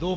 2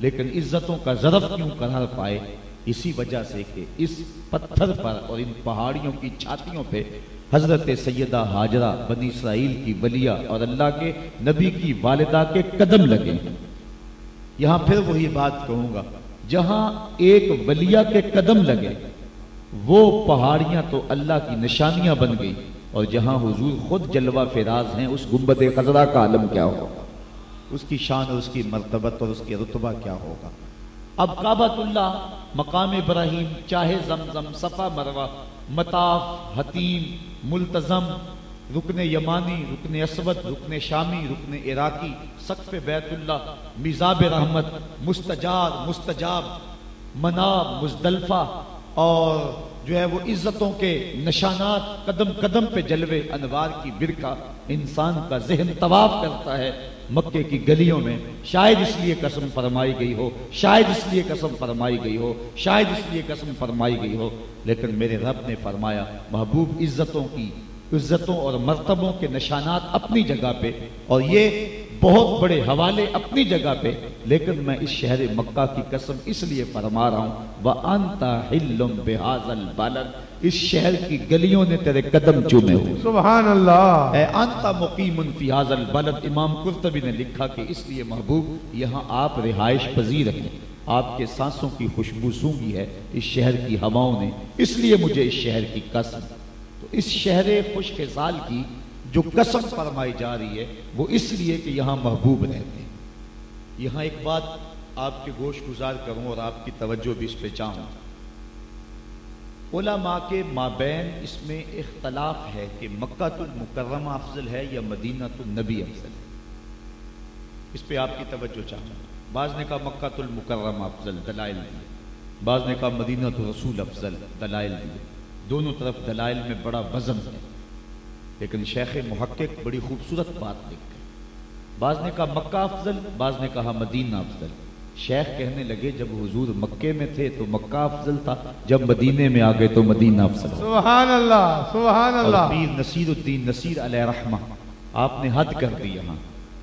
لیکن عزتوں کا ظرف کیوں قرار پائے؟ اسی وجہ سے کہ اس پتھر پر اور ان پہاڑیوں کی چھاتیوں پہ حضرت سیدہ ہاجرہ بنی اسرائیل کی ولیہ اور اللہ کے نبی کی والدہ کے قدم لگے ہیں۔ یہاں پھر وہی بات کہوں گا، جہاں ایک ولیہ کے قدم لگے وہ پہاڑیاں تو اللہ کی نشانیاں بن گئی، اور جہاں حضور خود جلوہ فراز ہیں اس گنبد خضرا کا عالم کیا ہوگا، اس کی شان اور اس کی مرتبت اور اس کی رتبہ کیا ہوگا۔ اب کعبۃ اللہ، مقام ابراہیم، چاہے زمزم، صفا مروہ، مطاف، حتیم، ملتزم، رکن یمانی، رکن اسود، رکن شامی، رکن عراقی، سقف بیت اللہ، میزاب رحمت، مستجار، مستجاب، مناب، مزدلفہ، اور جو ہے وہ عزتوں کے نشانات، قدم قدم پہ جلوے انوار کی برکھا، انسان کا ذہن طواف کرتا ہے مکے کی گلیوں میں۔ شاید اس لیے قسم فرمائی گئی ہو، شاید اس لیے قسم فرمائی گئی ہو، شاید اس لیے قسم فرمائی گئی ہو، لیکن میرے رب نے فرمایا محبوب عزتوں اور مرتبوں کے نشانات اپنی جگہ پہ، اور یہ بہت بڑے حوالے اپنی جگہ پہ، لیکن میں اس شہر مکہ کی قسم اس لیے فرما رہا ہوں وَأَنْتَ حِلٌّ بِهَذَا الْبَلَدِ، اس شہر کی گلیوں نے تیرے قدم چومے ہوئے۔ سبحان اللہ۔ اے انت مقیم فی هذا البلد، امام قرطبی نے لکھا کہ اس لیے محبوب یہاں آپ رہائش پذیر ہیں، آپ کے سانسوں کی خوشبو سونگھی ہے اس شہر کی ہواؤں نے، اس لیے مجھے اس شہر کی قسم۔ تو اس شہر خوش خصال کی جو قسم فرمائی جا رہی ہے وہ اس لیے کہ یہاں محبوب رہتے ہیں۔ یہاں ایک بات آپ کے گوش گزار کروں اور آپ کی توجہ بھی اس پہ چاہوں۔ علماء کے مابین اس میں اختلاف ہے کہ مکہ المکرمہ افضل ہے یا مدینہ النبی افضل ہے، اس پہ آپ کی توجہ چاہوں۔ بعض نے کہا مکہ المکرمہ افضل، دلائل دیے، بعض نے کہا مدینہ الرسول افضل، دلائل دیے۔ دونوں طرف دلائل میں بڑا وزن ہے، لیکن شیخ محقق بڑی خوبصورت بات لکھ گئے۔ بعض نے کہا مکہ افضل، بعض نے کہا مدینہ افضل۔ شیخ کہنے لگے جب حضور مکے میں تھے تو مکہ افضل تھا، جب مدینے میں آ گئے تو مدینہ افضل تھا۔ سبحان اللہ، سبحان اللہ۔ اور پیر نصیر الدین نصیر علیہ رحمہ، آپ نے حد کر دی یہاں،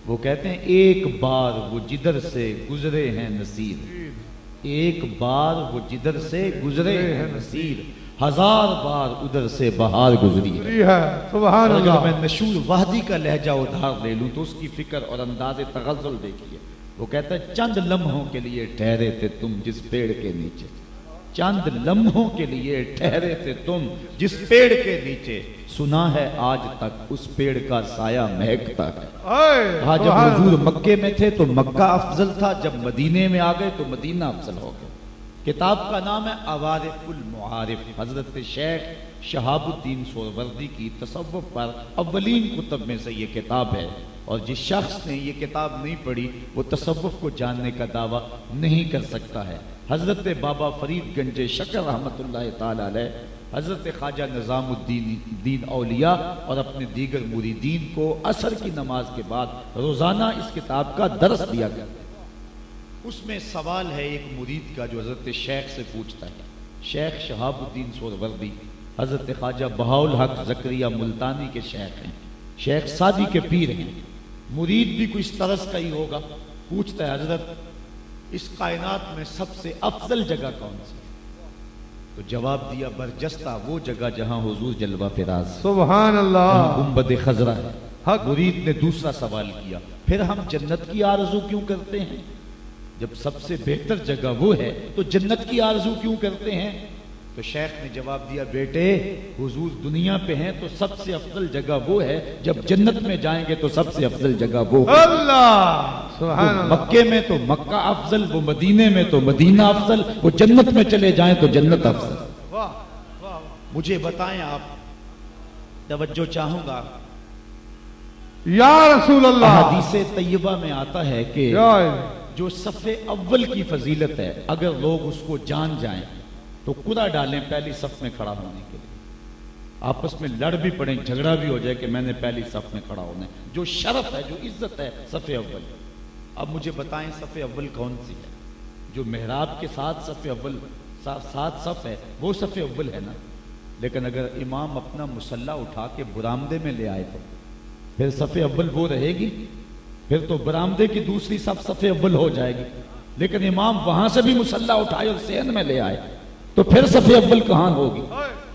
وہ کہتے ہیں ایک بار وہ جدھر سے گزرے ہیں نصیر، ایک بار وہ جدھر سے گزرے ہیں نصیر، ہزار بار ادھر سے بہار گزری ہے۔ سبحان اللہ۔ اگر میں مشہور وحدی کا لہجہ ادھار لے لوں تو اس کی فکر اور انداز تغزل دیکھیے، وہ کہتا ہے چند لمحوں کے لیے ٹھہرے تھے تم جس پیڑ کے نیچے، چند لمحوں کے لیے ٹھہرے تھے تم جس پیڑ کے نیچے، سنا ہے آج تک اس پیڑ کا سایہ مہکتا ہے۔ ہاں، جب حضور مکے میں تھے تو مکہ افضل تھا، جب مدینے میں آ گئے تو مدینہ افضل ہو گیا۔ کتاب کا نام ہے عوارف المعارف، حضرت شیخ شہاب الدین سہروردی کی تصوف پر اولین کتب میں سے یہ کتاب ہے، اور جس شخص نے یہ کتاب نہیں پڑھی وہ تصوف کو جاننے کا دعویٰ نہیں کر سکتا ہے۔ حضرت بابا فرید گنج شکر رحمۃ اللہ تعالی علیہ، حضرت خواجہ نظام الدین اولیاء اور اپنے دیگر مریدین کو عصر کی نماز کے بعد روزانہ اس کتاب کا درس دیا گیا۔ اس میں سوال ہے ایک مرید کا جو حضرت شیخ سے پوچھتا ہے، شیخ شہاب الدین سہروردی حضرت خواجہ بہاءالحق زکریہ ملتانی کے شیخ ہیں، شیخ سعدی کے پیر ہیں، مرید بھی کوئی اس طرز کا ہی ہوگا، پوچھتا ہے حضرت اس کائنات میں سب سے افضل جگہ کون سی ہے؟ تو جواب دیا برجستہ وہ جگہ جہاں حضور جلوہ فراز، سبحان اللہ، گنبد خضرا ہے۔ مرید نے دوسرا سوال کیا، پھر ہم جنت کی آرزو کیوں کرتے ہیں؟ جب سب سے بہتر جگہ وہ ہے تو جنت کی آرزو کیوں کرتے ہیں؟ تو شیخ نے جواب دیا بیٹے حضور دنیا پہ ہیں تو سب سے افضل جگہ وہ ہے، جب جنت میں جائیں گے تو سب سے افضل جگہ وہ ہے۔ اللہ، سبحان اللہ۔ مکے میں تو مکہ افضل، وہ مدینے میں تو مدینہ افضل، وہ جنت میں چلے جائیں تو جنت افضل۔ واہ واہ۔ مجھے بتائیں آپ، توجہ چاہوں گا، یا رسول اللہ، حدیث طیبہ میں آتا ہے کہ جو صف اول کی فضیلت ہے اگر لوگ اس کو جان جائیں تو قرعہ ڈالیں پہلی صف میں کھڑا ہونے کے لیے، آپس میں لڑ بھی پڑیں، جھگڑا بھی ہو جائے کہ میں نے پہلی صف میں کھڑا ہونا ہے، جو شرف ہے، جو عزت ہے صف اول۔ اب مجھے بتائیں صف اول کون سی ہے؟ جو محراب کے ساتھ صف اول، ساتھ صف ہے وہ صف اول ہے نا، لیکن اگر امام اپنا مصلی اٹھا کے برآمدے میں لے آئے تو پھر صف اول وہ رہے گی؟ پھر تو برآمدے کی دوسری صف صف اول ہو جائے گی۔ لیکن امام وہاں سے بھی مسلح اٹھائے اور صحن میں لے آئے تو پھر صف اول کہاں ہوگی؟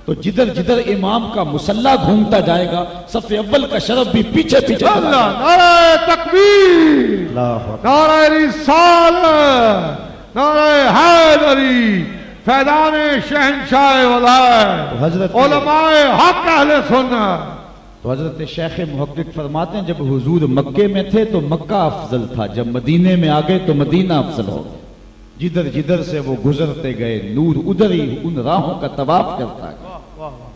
تو جدھر جدھر امام کا مسلح گھومتا جائے گا صف اول کا شرف بھی پیچھے پیچھے اللہ نعرہ تکبیر، نعرہ رسالت، نعرہ حیدری، فیضان شہنشاہ ولایت، حضرت علماء حق اہل سنت۔ تو حضرت شیخ محقق فرماتے ہیں جب حضور مکے میں تھے تو مکہ افضل تھا، جب مدینے میں آ گئے تو مدینہ افضل ہو گیا۔ جدھر جدھر سے وہ گزرتے گئے نور ادھر ہی ان راہوں کا طواف کرتا ہے۔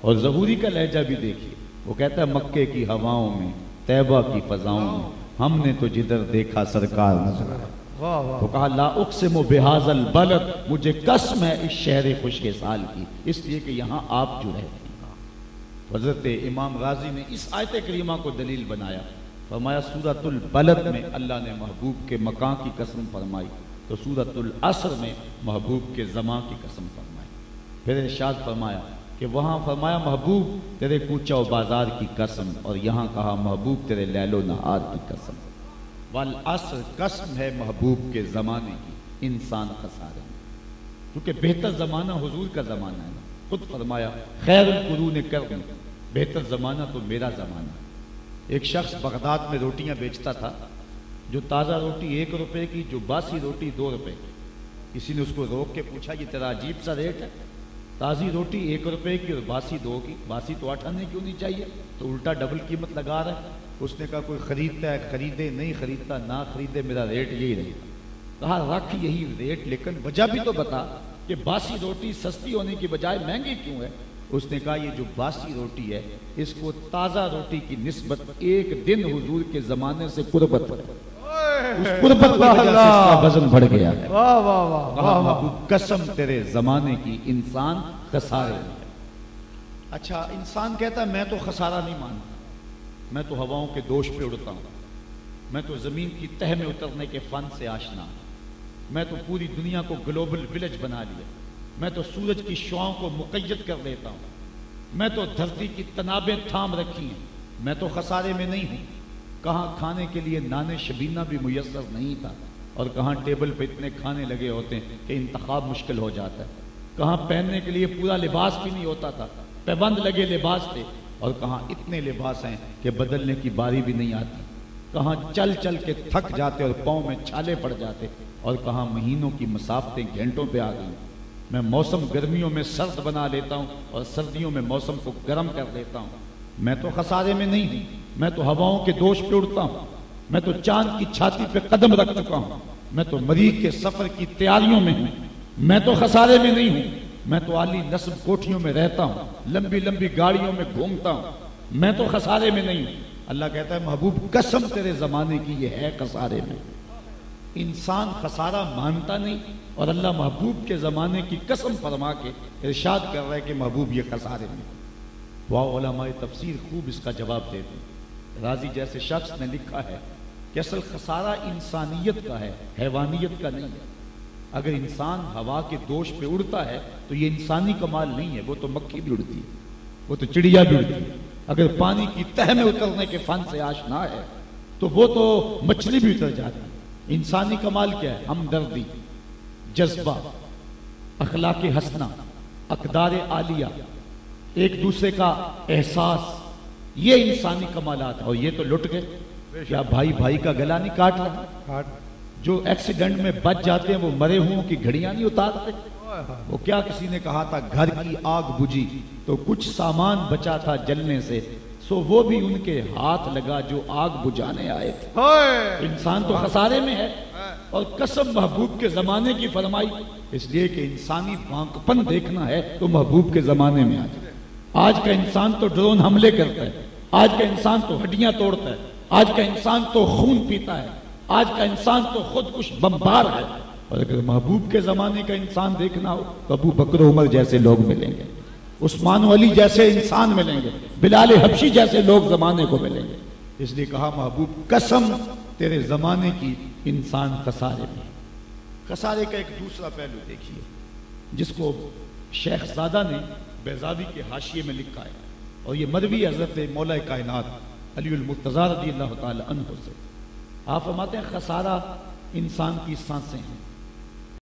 اور ظہوری کا لہجہ بھی دیکھیے، وہ کہتا ہے مکے کی ہواؤں میں، طیبہ کی فضاؤں میں ہم نے تو جدھر دیکھا سرکار نظر آئے۔ تو کہا لا اقسم بہذا البلد، مجھے قسم ہے اس شہر خوش حال کی، اس لیے کہ یہاں آپ جو رہتے ہیں۔ حضرت امام غازی نے اس آیت کریمہ کو دلیل بنایا، فرمایا سورۃ البلد میں اللہ نے محبوب کے مکان کی قسم فرمائی تو سورۃ العصر میں محبوب کے زمان کی قسم فرمائی۔ پھر ارشاد فرمایا کہ وہاں فرمایا محبوب تیرے کوچہ و بازار کی قسم، اور یہاں کہا محبوب تیرے لیل و نہار کی قسم۔ والعصر قسم ہے محبوب کے زمانے کی، انسان خسارے میں، کیونکہ بہتر زمانہ حضور کا زمانہ ہے۔ خود فرمایا خیر القرون قرنی، بہتر زمانہ تو میرا زمانہ۔ ایک شخص بغداد میں روٹیاں بیچتا تھا، جو تازہ روٹی 1 روپے کی، جو باسی روٹی 2 روپے کی۔ کسی نے اس کو روک کے پوچھا یہ تیرا عجیب سا ریٹ ہے، تازی روٹی 1 روپے کی اور باسی 2 کی، باسی تو 8 آنے کیوں نہیں چاہیے، تو الٹا ڈبل قیمت لگا رہا ہے۔ اس نے کہا کوئی خریدتا ہے خریدے، نہیں خریدتا نہ خریدے، میرا ریٹ یہی رہے گا۔ کہا رکھ یہی ریٹ، لیکن وجہ بھی تو بتا کہ باسی روٹی سستی ہونے کی بجائے مہنگی کیوں ہے؟ اس نے کہا یہ جو باسی روٹی ہے اس کو تازہ روٹی کی نسبت 1 دن حضور کے زمانے سے قربت ہے، اس قربت کی وجہ سے اس کا وزن بڑھ گیا ہے۔ واہ واہ واہ کہا محبوب قسم تیرے زمانے کی، انسان خسارے میں ہے۔ اچھا انسان کہتا ہے میں تو خسارہ نہیں مانتا، میں تو ہواؤں کے دوش پہ اڑتا ہوں، میں تو زمین کی تہ میں اترنے کے فن سے آشنا ہوں، میں تو پوری دنیا کو گلوبل ولیج بنا لیا، میں تو سورج کی شعاؤں کو مقید کر لیتا ہوں، میں تو دھرتی کی تنابیں تھام رکھی ہیں، میں تو خسارے میں نہیں ہوں۔ کہاں کھانے کے لیے نان شبینہ بھی میسر نہیں تھا، اور کہاں ٹیبل پہ اتنے کھانے لگے ہوتے ہیں کہ انتخاب مشکل ہو جاتا ہے، کہاں پہننے کے لیے پورا لباس بھی نہیں ہوتا تھا، پیبند لگے لباس تھے، اور کہاں اتنے لباس ہیں کہ بدلنے کی باری بھی نہیں آتی، کہاں چل چل کے تھک جاتے اور پاؤں میں چھالے پڑ جاتے، اور کہاں مہینوں کی مسافتیں گھنٹوں پہ آ گئی۔ میں موسم گرمیوں میں سرد بنا لیتا ہوں اور سردیوں میں موسم کو گرم کر دیتا ہوں، میں تو خسارے میں نہیں ہوں، میں تو ہواؤں کے دوش پہ اڑتا ہوں، میں تو چاند کی چھاتی پہ قدم رکھ چکا ہوں، میں تو مریخ کے سفر کی تیاریوں میں ہوں، میں تو خسارے میں نہیں ہوں، میں تو عالی نصب کوٹھیوں میں رہتا ہوں، لمبی لمبی گاڑیوں میں گھومتا ہوں، میں تو خسارے میں نہیں ہوں۔ اللہ کہتا ہے محبوب قسم تیرے زمانے کی یہ ہے خسارے میں۔ انسان خسارہ مانتا نہیں، اور اللہ محبوب کے زمانے کی قسم فرما کے ارشاد کر رہا ہے کہ محبوب یہ خسارے میں۔ واہ علماء تفسیر خوب اس کا جواب دیتے ہیں۔ رازی جیسے شخص نے لکھا ہے کہ اصل خسارہ انسانیت کا ہے، حیوانیت کا نہیں ہے۔ اگر انسان ہوا کے دوش پہ اڑتا ہے تو یہ انسانی کمال نہیں ہے، وہ تو مکھی بھی اڑتی ہے، وہ تو چڑیا بھی اڑتی ہے۔ اگر پانی کی تہ میں اترنے کے فن سے آشنا ہے تو وہ تو مچھلی بھی اتر جاتی ہے۔ انسانی کمال کیا ہے؟ ہمدردی، جذبہ، اخلاق حسنہ، اقدار عالیہ، ایک دوسرے کا احساس، یہ انسانی کمالات ہیں۔ اور یہ تو لٹ گئے، کیا بھائی بھائی کا گلا نہیں کاٹ رہا؟ جو ایکسیڈنٹ میں بچ جاتے ہیں وہ مرے ہوں کی گھڑیاں نہیں اتارتے؟ وہ کیا کسی نے کہا تھا گھر کی آگ بجھی تو کچھ سامان بچا تھا جلنے سے، سو وہ بھی ان کے ہاتھ لگا جو آگ بجھانے آئے تھے۔ انسان تو خسارے میں ہے، اور قسم محبوب کے زمانے کی فرمائی، اس لیے کہ انسانی بانکپن دیکھنا ہے تو محبوب کے زمانے میں آ جائے۔ آج کا انسان تو ڈرون حملے کرتا ہے، آج کا انسان تو ہڈیاں توڑتا ہے، آج کا انسان تو خون پیتا ہے، آج کا انسان تو خود کش بمبار ہے۔ اور اگر محبوب کے زمانے کا انسان دیکھنا ہو تو ابو بکر عمر جیسے لوگ ملیں گے، عثمان و علی جیسے انسان ملیں گے، بلال حبشی جیسے لوگ زمانے کو ملیں گے۔ اس لیے کہا محبوب قسم تیرے زمانے کی، انسان خسارے میں۔ خسارے کا ایک دوسرا پہلو دیکھیے جس کو شیخ زادہ نے بیضاوی کے حاشیے میں لکھا ہے، اور یہ مروی حضرت مولا کائنات علی المرتضیٰ رضی اللہ تعالی عنہ سے۔ آپ فرماتے ہیں خسارہ انسان کی سانسیں ہیں،